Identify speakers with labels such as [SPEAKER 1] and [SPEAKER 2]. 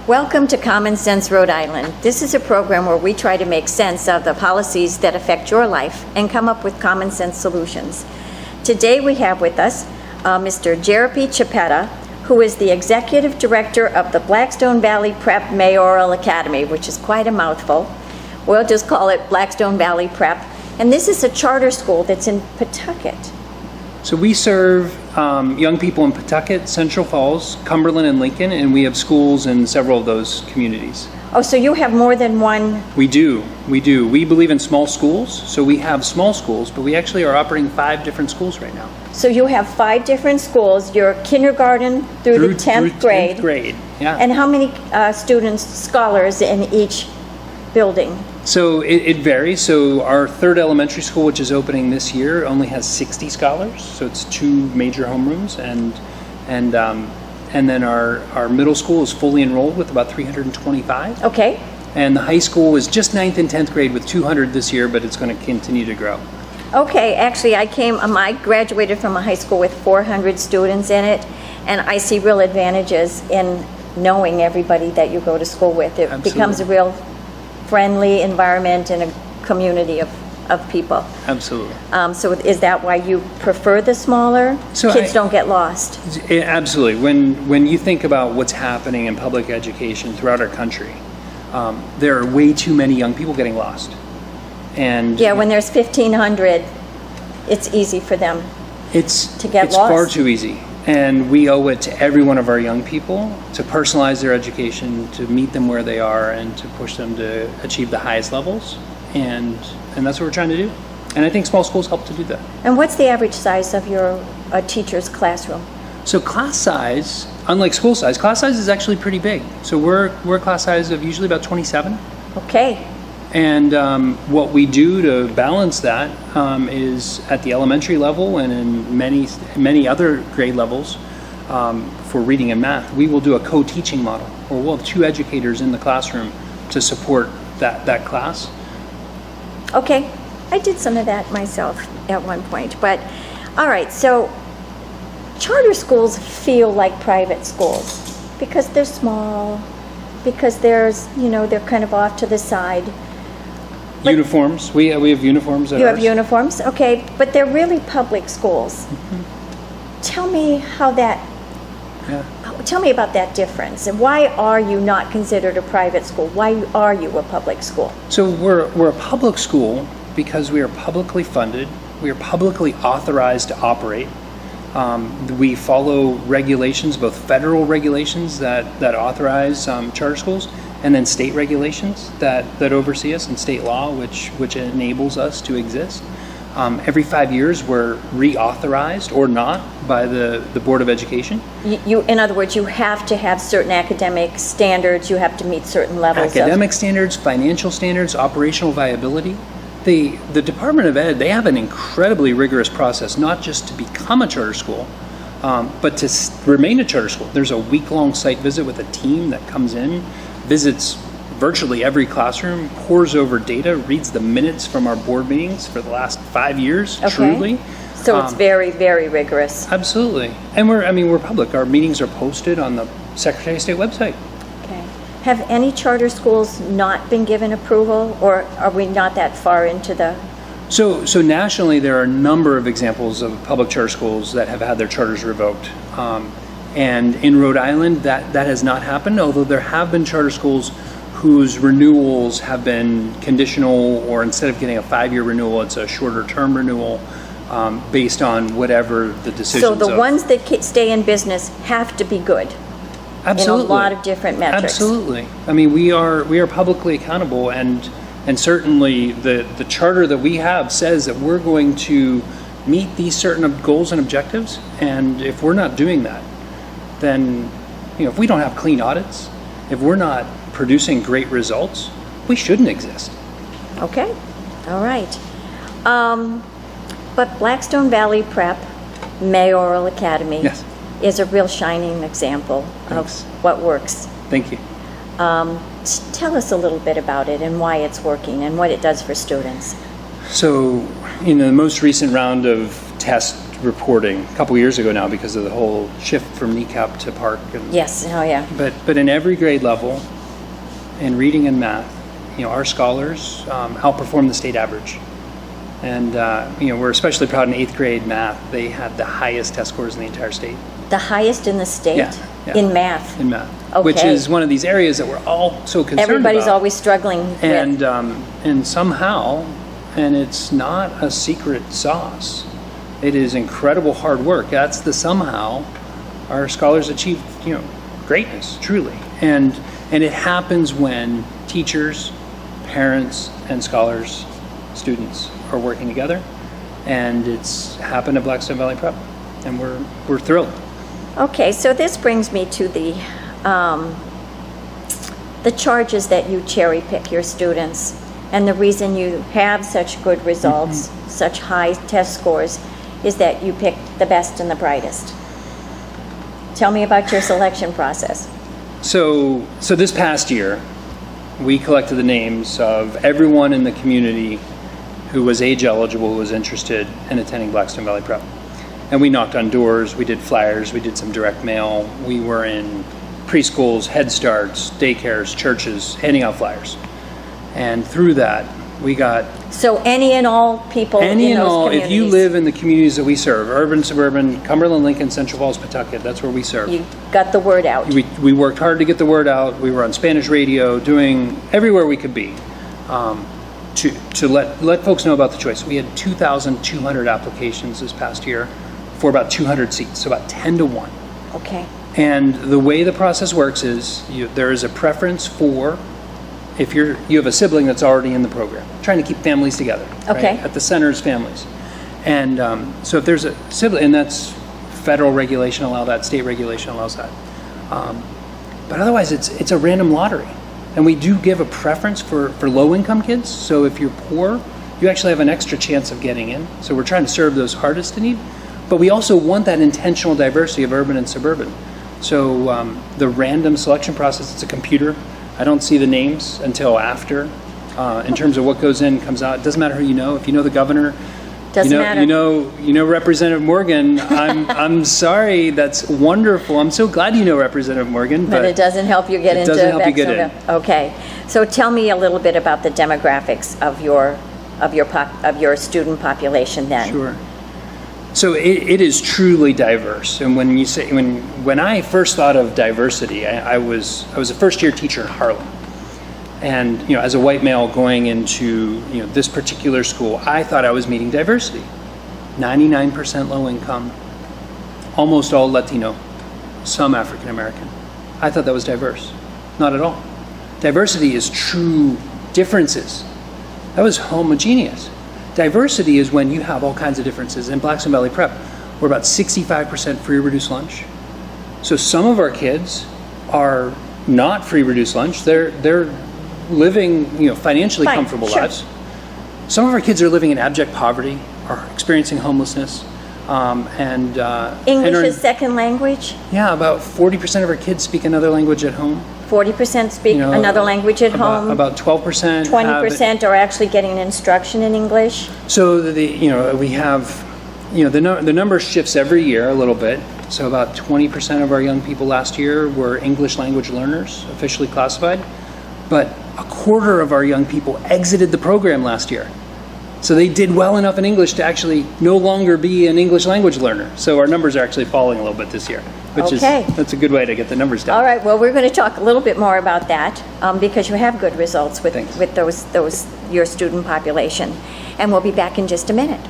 [SPEAKER 1] Welcome to Common Sense Rhode Island. This is a program where we try to make sense of the policies that affect your life and come up with common sense solutions. Today we have with us Mr. Jeremy Chiappetta, who is the Executive Director of the Blackstone Valley Prep Mayoral Academy, which is quite a mouthful. We'll just call it Blackstone Valley Prep. And this is a charter school that's in Pawtucket.
[SPEAKER 2] So we serve young people in Pawtucket, Central Falls, Cumberland, and Lincoln, and we have schools in several of those communities.
[SPEAKER 1] Oh, so you have more than one?
[SPEAKER 2] We do. We believe in small schools, so we have small schools, but we actually are operating 5 different schools right now.
[SPEAKER 1] So you have 5 different schools. You're kindergarten through the 10th grade.
[SPEAKER 2] 10th grade, yeah.
[SPEAKER 1] And how many students, scholars in each building?
[SPEAKER 2] So it varies. So our 3rd elementary school, which is opening this year, only has 60 scholars. So it's 2 major homerooms, and then our middle school is fully enrolled with about 325.
[SPEAKER 1] Okay.
[SPEAKER 2] And the high school is just 9th and 10th grade with 200 this year, but it's going to continue to grow.
[SPEAKER 1] Okay, actually I graduated from a high school with 400 students in it, and I see real advantages in knowing everybody that you go to school with. It
[SPEAKER 2] Absolutely.
[SPEAKER 1] becomes a real friendly environment and a community of people.
[SPEAKER 2] Absolutely.
[SPEAKER 1] So is that why you prefer the smaller?
[SPEAKER 2] So
[SPEAKER 1] Kids don't get lost.
[SPEAKER 2] Absolutely. When you think about what's happening in public education throughout our country, there are way too many young people getting lost. And
[SPEAKER 1] Yeah, when there's 1,500, it's easy for them to get
[SPEAKER 2] it's
[SPEAKER 1] lost.
[SPEAKER 2] far too easy. And we owe it to every one of our young people to personalize their education, to meet them where they are, and to push them to achieve the highest levels. And that's what we're trying to do. And I think small schools help to do that.
[SPEAKER 1] And what's the average size of your teacher's classroom?
[SPEAKER 2] So class size, unlike school size, class size is actually pretty big. So we're a class size of usually about 27.
[SPEAKER 1] Okay.
[SPEAKER 2] And what we do to balance that is at the elementary level and in many other grade levels for reading and math, we will do a co-teaching model, where we'll have 2 educators in the classroom to support that class.
[SPEAKER 1] Okay, I did some of that myself at one point, but all right, so charter schools feel like private schools because they're small, because they're kind of off to the side. But
[SPEAKER 2] uniforms, we have uniforms at
[SPEAKER 1] You
[SPEAKER 2] ours.
[SPEAKER 1] have uniforms, okay, but they're really public schools. Tell me tell me about that difference, and why are you not considered a private school? Why are you a public school?
[SPEAKER 2] So we're a public school because we are publicly funded. We are publicly authorized to operate. We follow regulations, both federal regulations that authorize charter schools, and then state regulations that oversee us, and state law, which enables us to exist. Every 5 years, we're reauthorized or not by the Board of Education.
[SPEAKER 1] In other words, you have to have certain academic standards. You have to meet certain levels.
[SPEAKER 2] Academic standards, financial standards, operational viability. The Department of Ed, they have an incredibly rigorous process, not just to become a charter school, but to remain a charter school. There's a week-long site visit with a team that comes in, visits virtually every classroom, pores over data, reads the minutes from our board meetings for the last 5 years,
[SPEAKER 1] Okay.
[SPEAKER 2] truly.
[SPEAKER 1] So it's very, very rigorous.
[SPEAKER 2] Absolutely. And we're public. Our meetings are posted on the Secretary of State website.
[SPEAKER 1] Okay. Have any charter schools not been given approval, or are we not that far into the...
[SPEAKER 2] So nationally, there are a number of examples of public charter schools that have had their charters revoked. And in Rhode Island, that has not happened, although there have been charter schools whose renewals have been conditional, or instead of getting a 5-year renewal, it's a shorter term renewal based on whatever the decisions
[SPEAKER 1] So the ones that stay in business have to be good.
[SPEAKER 2] Absolutely.
[SPEAKER 1] In a lot of different metrics.
[SPEAKER 2] Absolutely. I mean, we are publicly accountable, and certainly the charter that we have says that we're going to meet these certain goals and objectives, and if we're not doing that, then if we don't have clean audits, if we're not producing great results, we shouldn't exist.
[SPEAKER 1] Okay, all right. But Blackstone Valley Prep Mayoral Academy
[SPEAKER 2] Yes.
[SPEAKER 1] is a real shining example
[SPEAKER 2] Thanks.
[SPEAKER 1] of what works.
[SPEAKER 2] Thank you.
[SPEAKER 1] Tell us a little bit about it and why it's working and what it does for students.
[SPEAKER 2] So, in the most recent round of test reporting a couple years ago now because of the whole shift from kneecap to park. And,
[SPEAKER 1] Yes, oh yeah.
[SPEAKER 2] But in every grade level, in reading and math, our scholars outperform the state average. And, we're especially proud in 8th grade math. They had the highest test scores in the entire state.
[SPEAKER 1] The highest in the state?
[SPEAKER 2] Yeah.
[SPEAKER 1] In math?
[SPEAKER 2] In math.
[SPEAKER 1] Okay.
[SPEAKER 2] Which is one of these areas that we're all so concerned
[SPEAKER 1] Everybody's
[SPEAKER 2] about.
[SPEAKER 1] always struggling with.
[SPEAKER 2] And somehow, and it's not a secret sauce, it is incredible hard work. That's the somehow our scholars achieve, greatness, truly. And it happens when teachers, parents, and scholars, students are working together. And it's happened at Blackstone Valley Prep. And we're thrilled.
[SPEAKER 1] Okay, so this brings me to the charges that you cherry pick your students, and the reason you have such good results, such high test scores, is that you pick the best and the brightest. Tell me about your selection process.
[SPEAKER 2] So this past year, we collected the names of everyone in the community who was age eligible, who was interested in attending Blackstone Valley Prep. And we knocked on doors, we did flyers, we did some direct mail, we were in preschools, Head Starts, daycares, churches, handing out flyers. And through that, we got...
[SPEAKER 1] So any and all people in those communities?
[SPEAKER 2] If you live in the communities that we serve, urban, suburban, Cumberland, Lincoln, Central Falls, Pawtucket, that's where we serve.
[SPEAKER 1] You got the word out.
[SPEAKER 2] We worked hard to get the word out. We were on Spanish radio, doing everywhere we could be to let folks know about the choice. We had 2,200 applications this past year for about 200 seats, so about 10 to 1.
[SPEAKER 1] Okay.
[SPEAKER 2] And the way the process works is there is a preference for if you have a sibling that's already in the program, trying to keep families together.
[SPEAKER 1] Okay.
[SPEAKER 2] Right? At the center is families. And so if there's a sibling, and that's federal regulation allows that, state regulation allows that. But otherwise, it's a random lottery. And we do give a preference for low-income kids. So if you're poor, you actually have an extra chance of getting in. So we're trying to serve those hardest to need. But we also want that intentional diversity of urban and suburban. So the random selection process, it's a computer. I don't see the names until after. In terms of what goes in, comes out. It doesn't matter who you know. If you know the governor,
[SPEAKER 1] Doesn't matter.
[SPEAKER 2] You know Representative Morgan. I'm sorry. That's wonderful. I'm so glad you know Representative Morgan.
[SPEAKER 1] But it doesn't help you get into
[SPEAKER 2] doesn't help you get in.
[SPEAKER 1] Okay. So tell me a little bit about the demographics of your student population then.
[SPEAKER 2] Sure. So it is truly diverse. And when you say when I first thought of diversity, I was a first year teacher in Harlem. And as a white male going into this particular school, I thought I was meeting diversity. 99% low income, almost all Latino, some African American. I thought that was diverse. Not at all. Diversity is true differences. That was homogeneous. Diversity is when you have all kinds of differences. In Blackstone Valley Prep, we're about 65% free reduced lunch. So some of our kids are not free reduced lunch. They're living financially
[SPEAKER 1] Fine,
[SPEAKER 2] comfortable
[SPEAKER 1] sure.
[SPEAKER 2] lives. Some of our kids are living in abject poverty, are experiencing homelessness, and
[SPEAKER 1] English is second language?
[SPEAKER 2] Yeah, about 40% of our kids speak another language at home.
[SPEAKER 1] 40% speak another language at home?
[SPEAKER 2] About 12%.
[SPEAKER 1] 20% are actually getting instruction in English?
[SPEAKER 2] So we have the number shifts every year a little bit. So about 20% of our young people last year were English language learners, officially classified. But a quarter of our young people exited the program last year. So they did well enough in English to actually no longer be an English language learner. So our numbers are actually falling a little bit this year, that's a good way to get the numbers down.
[SPEAKER 1] All right, well, we're going to talk a little bit more about that because you have good results with your student population. And we'll be back in just a minute.